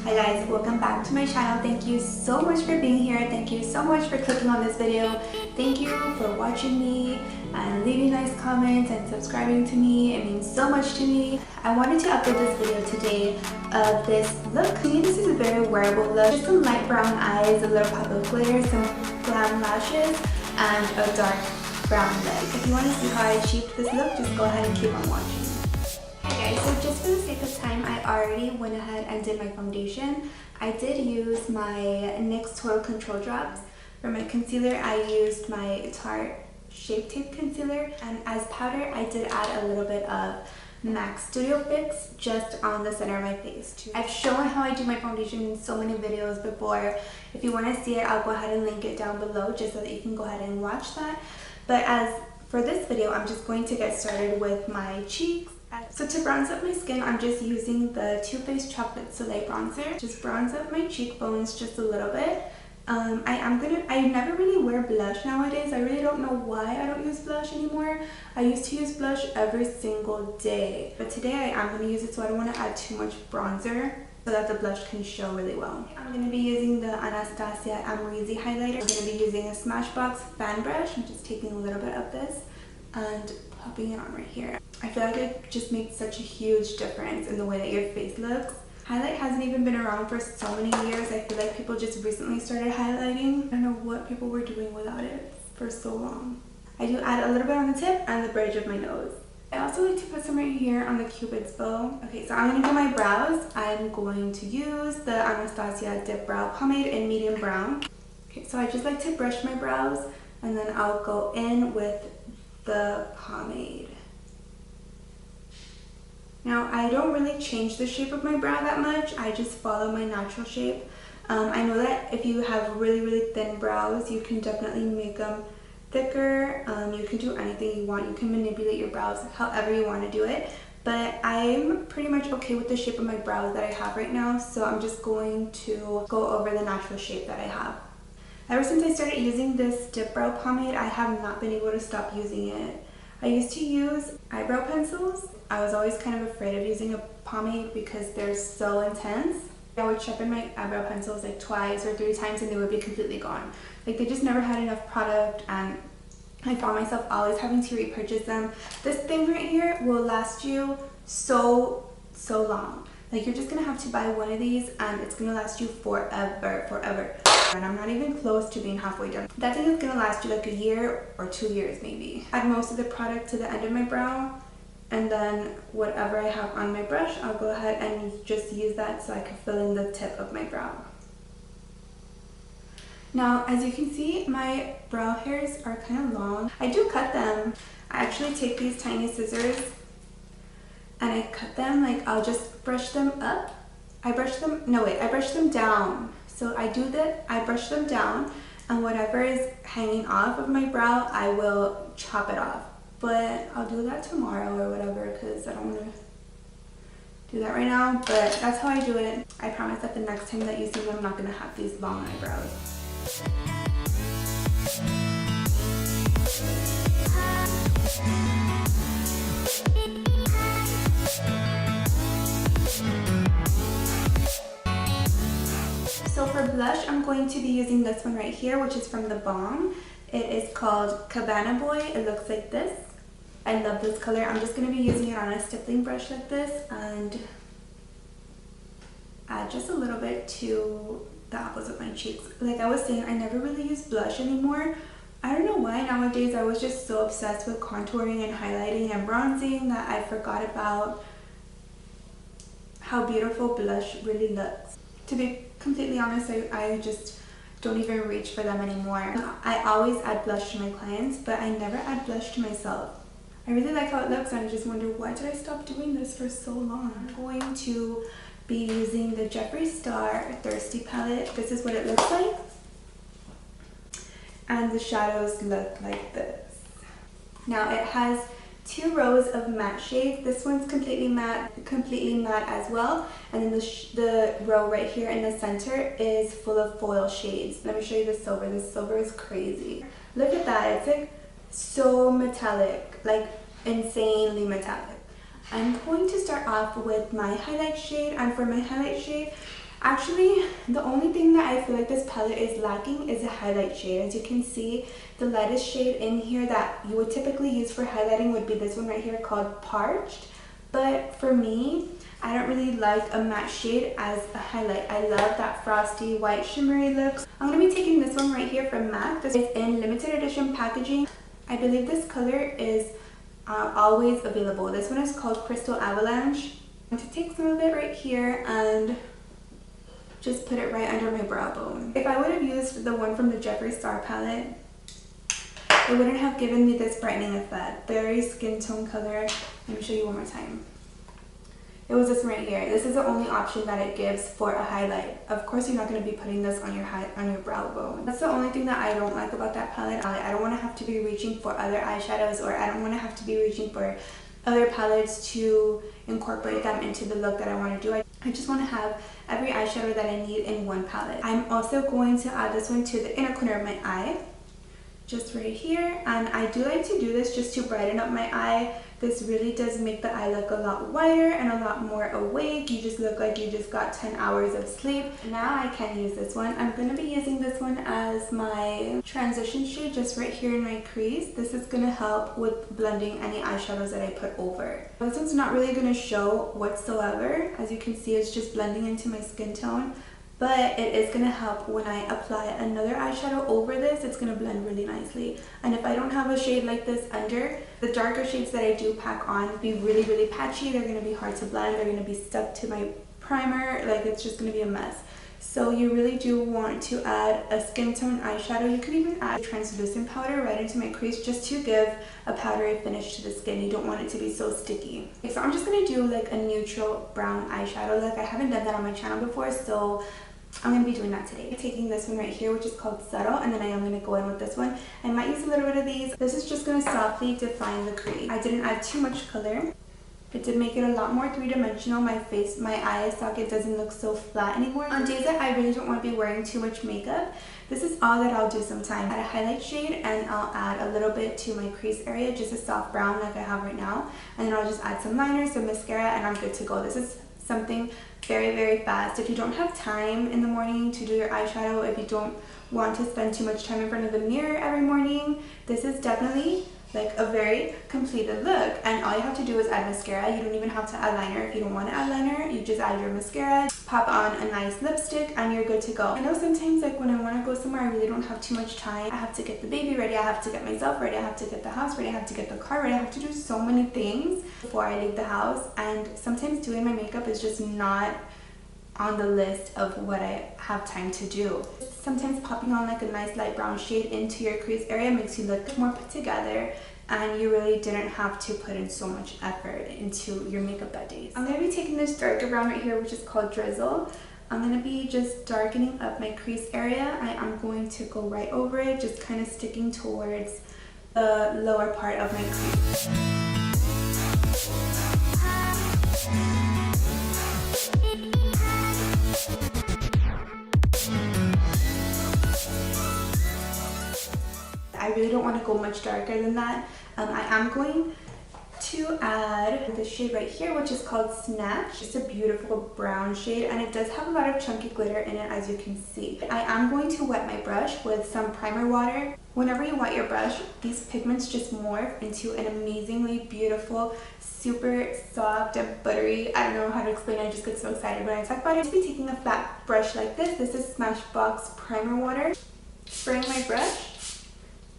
Hi guys, welcome back to my channel. Thank you so much for being here. Thank you so much for clicking on this video. Thank you for watching me and leaving nice comments and subscribing to me. It means so much to me. I wanted to upload this video today of this look. To me, this is a very wearable look. Just some light brown eyes, a little pop of glitter, some glam lashes, and a dark brown leg. If you want to see how I achieved this look, just go ahead and keep on watching. Okay, so just for the sake of time, I already went ahead and did my foundation. I did use my NYX Total Control Drops. For my concealer, I used my Tarte Shape Tape Concealer. And as powder, I did add a little bit of MAC Studio Fix just on the center of my face too. I've shown how I do my foundation in so many videos before. If you want to see it, I'll go ahead and link it down below just so that you can go ahead and watch that. But as for this video, I'm just going to get started with my cheeks. So to bronze up my skin, I'm just using the Too Faced Chocolate Soleil bronzer. Just bronze up my cheekbones just a little bit. I never really wear blush nowadays. I really don't know why I don't use blush anymore. I used to use blush every single day, but today I am going to use it, so I don't want to add too much bronzer so that the blush can show really well. I'm going to be using the Anastasia Amrezy highlighter. I'm going to be using a Smashbox fan brush. I'm just taking a little bit of this and popping it on right here. I feel like it just makes such a huge difference in the way that your face looks. Highlight hasn't even been around for so many years. I feel like people just recently started highlighting. I don't know what people were doing without it for so long. I do add a little bit on the tip and the bridge of my nose. I also like to put some right here on the Cupid's bow. Okay, so I'm going to do my brows. I'm going to use the Anastasia Dip Brow Pomade in medium brown. Okay, so I just like to brush my brows and then I'll go in with the pomade. Now, I don't really change the shape of my brow that much. I just follow my natural shape. I know that if you have really thin brows, you can definitely make them thicker. You can do anything you want. You can manipulate your brows however you want to do it. But I'm pretty much okay with the shape of my brows that I have right now, so I'm just going to go over the natural shape that I have. Ever since I started using this dip brow pomade, I have not been able to stop using it. I used to use eyebrow pencils. I was always kind of afraid of using a pomade because they're so intense. I would sharpen my eyebrow pencils like twice or 3 times and they would be completely gone. Like, they just never had enough product and I found myself always having to repurchase them. This thing right here will last you so long. Like, you're just gonna have to buy one of these and it's gonna last you forever. And I'm not even close to being halfway done. That thing is gonna last you like a year or 2 years maybe. Add most of the product to the end of my brow, and then whatever I have on my brush, I'll go ahead and just use that so I can fill in the tip of my brow. Now, as you can see, my brow hairs are kind of long. I do cut them. I actually take these tiny scissors and I cut them. Like, I'll just brush them up. I brush them down. So I do that, I brush them down, and whatever is hanging off of my brow, I will chop it off. But I'll do that tomorrow or whatever because I don't want to do that right now. But that's how I do it. I promise that the next time that you see me, I'm not going to have these long eyebrows. So for blush, I'm going to be using this one right here, which is from The Balm. It is called Cabana Boy. It looks like this. I love this color. I'm just going to be using it on a stippling brush like this and add just a little bit to the apples of my cheeks. Like I was saying, I never really use blush anymore. I don't know why nowadays. I was just so obsessed with contouring and highlighting and bronzing that I forgot about how beautiful blush really looks. To be completely honest, I just don't even reach for them anymore. I always add blush to my clients, but I never add blush to myself. I really like how it looks and I just wonder, why did I stop doing this for so long? I'm going to be using the Jeffree Star Thirsty Palette. This is what it looks like. And the shadows look like this. Now it has 2 rows of matte shades. This one's completely matte as well. And then the row right here in the center is full of foil shades. Let me show you the silver. This silver is crazy. Look at that. It's like so metallic, like insanely metallic. I'm going to start off with my highlight shade, and for my highlight shade, Actually, the only thing that I feel like this palette is lacking is a highlight shade. As you can see, the lightest shade in here that you would typically use for highlighting would be this one right here called Parched. But for me, I don't really like a matte shade as a highlight. I love that frosty white shimmery look. I'm going to be taking this one right here from MAC. This is in limited edition packaging. I believe this color is always available. This one is called Crystal Avalanche. I'm going to take some of it right here and just put it right under my brow bone. If I would have used the one from the Jeffree Star palette, it wouldn't have given me this brightening effect. Very skin tone color. Let me show you one more time. It was this one right here. This is the only option that it gives for a highlight. Of course, you're not going to be putting this on your brow bone. That's the only thing that I don't like about that palette. I don't want to have to be reaching for other eyeshadows, or I don't want to have to be reaching for other palettes to incorporate them into the look that I want to do. I just want to have every eyeshadow that I need in one palette. I'm also going to add this one to the inner corner of my eye, just right here. And I do like to do this just to brighten up my eye. This really does make the eye look a lot whiter and a lot more awake. You just look like you just got 10 hours of sleep. Now I can use this one. I'm going to be using this one as my transition shade just right here in my crease. This is going to help with blending any eyeshadows that I put over. This one's not really going to show whatsoever. As you can see, it's just blending into my skin tone. But it is going to help when I apply another eyeshadow over this. It's going to blend really nicely. And if I don't have a shade like this under, the darker shades that I do pack on be really, really patchy. They're going to be hard to blend. They're going to be stuck to my primer. Like, it's just going to be a mess. So you really do want to add a skin tone eyeshadow. You could even add translucent powder right into my crease just to give a powdery finish to the skin. You don't want it to be so sticky. Okay, so I'm just going to do like a neutral brown eyeshadow. Like, I haven't done that on my channel before, so I'm going to be doing that today. I'm taking this one right here, which is called Subtle, and then I am going to go in with this one. I might use a little bit of these. This is just going to softly define the crease. I didn't add too much color. It did make it a lot more three-dimensional. My eye socket doesn't look so flat anymore. On days that I really don't want to be wearing too much makeup, this is all that I'll do sometimes. Add a highlight shade, and I'll add a little bit to my crease area, just a soft brown like I have right now. And then I'll just add some liner, some mascara, and I'm good to go. This is something very, very fast. If you don't have time in the morning to do your eyeshadow, if you don't want to spend too much time in front of the mirror every morning, this is definitely like a very completed look. And all you have to do is add mascara. You don't even have to add liner. If you don't want to add liner, you just add your mascara, pop on a nice lipstick, and you're good to go. I know sometimes, like, when I want to go somewhere, I really don't have too much time. I have to get the baby ready, I have to get myself ready, I have to get the house ready, I have to get the car ready, I have to do so many things before I leave the house. And sometimes doing my makeup is just not on the list of what I have time to do. Sometimes popping on like a nice light brown shade into your crease area makes you look more put together, and you really didn't have to put in so much effort into your makeup that day. I'm going to be taking this darker brown right here, which is called Drizzle. I'm going to be just darkening up my crease area. I am going to go right over it, just kind of sticking towards the lower part of my crease. I really don't want to go much darker than that. I am going to add this shade right here, which is called Snatch. It's a beautiful brown shade, and it does have a lot of chunky glitter in it, as you can see. I am going to wet my brush with some primer water. Whenever you wet your brush, these pigments just morph into an amazingly beautiful, super soft and buttery, I don't know how to explain it, I just get so excited when I talk about it. To be taking a flat brush like this. This is Smashbox primer water. Spraying my brush.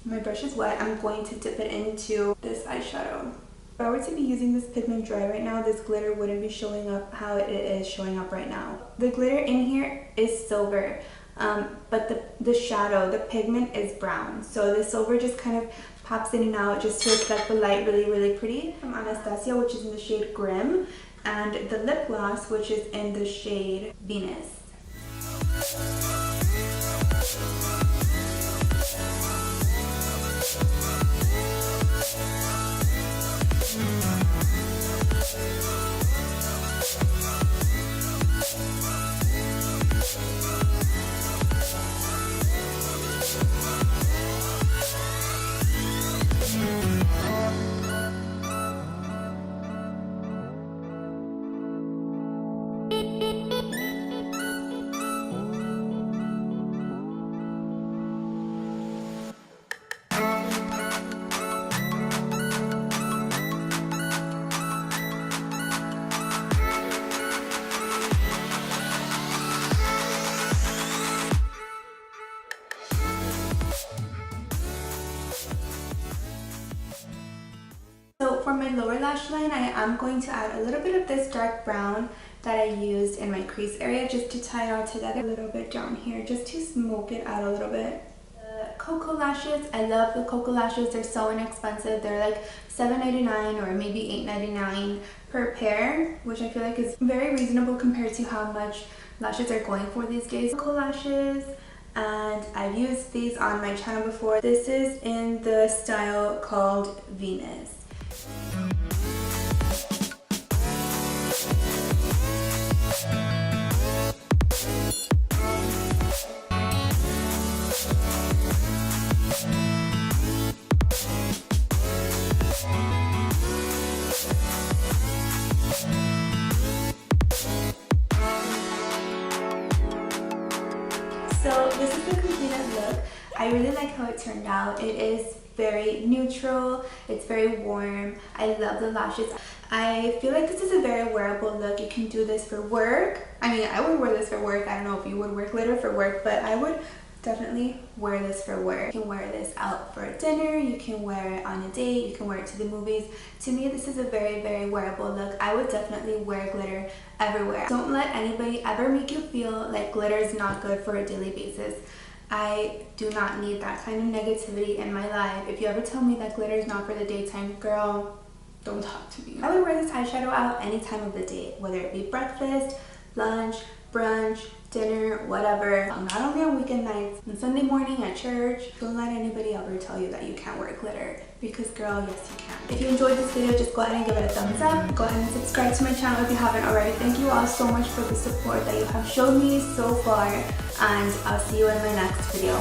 My brush is wet. I'm going to dip it into this eyeshadow. If I were to be using this pigment dry right now, this glitter wouldn't be showing up how it is showing up right now. The glitter in here is silver, but the shadow, the pigment is brown. So the silver just kind of pops in and out just to reflect the light really, really pretty. From Anastasia, which is in the shade Grim, and the lip gloss, which is in the shade Venus. my lower lash line, I am going to add a little bit of this dark brown that I used in my crease area just to tie it all together. A little bit down here just to smoke it out a little bit. The Cocoa lashes, I love the Cocoa lashes. They're so inexpensive. They're like $7.99 or maybe $8.99 per pair, which I feel like is very reasonable compared to how much lashes are going for these days. Cocoa lashes, and I've used these on my channel before. This is in the style called Venus. So this is the completed look. I really like how it turned out. It is very neutral, it's very warm. I love the lashes. I feel like this is a very wearable look. You can do this for work. I mean, I would wear this for work. I don't know if you would wear glitter for work, but I would definitely wear this for work. You can wear this out for a dinner, you can wear it on a date, you can wear it to the movies. To me, this is a very, very wearable look. I would definitely wear glitter everywhere. Don't let anybody ever make you feel like glitter is not good for a daily basis. I do not need that kind of negativity in my life. If you ever tell me that glitter is not for the daytime, girl, don't talk to me. I would wear this eyeshadow out any time of the day, whether it be breakfast, lunch, brunch, dinner, whatever. Not only on weekend nights, on Sunday morning at church. Don't let anybody ever tell you that you can't wear glitter, because girl, yes you can. If you enjoyed this video, just go ahead and give it a thumbs up. Go ahead and subscribe to my channel if you haven't already. Thank you all so much for the support that you have shown me so far, and I'll see you in my next video.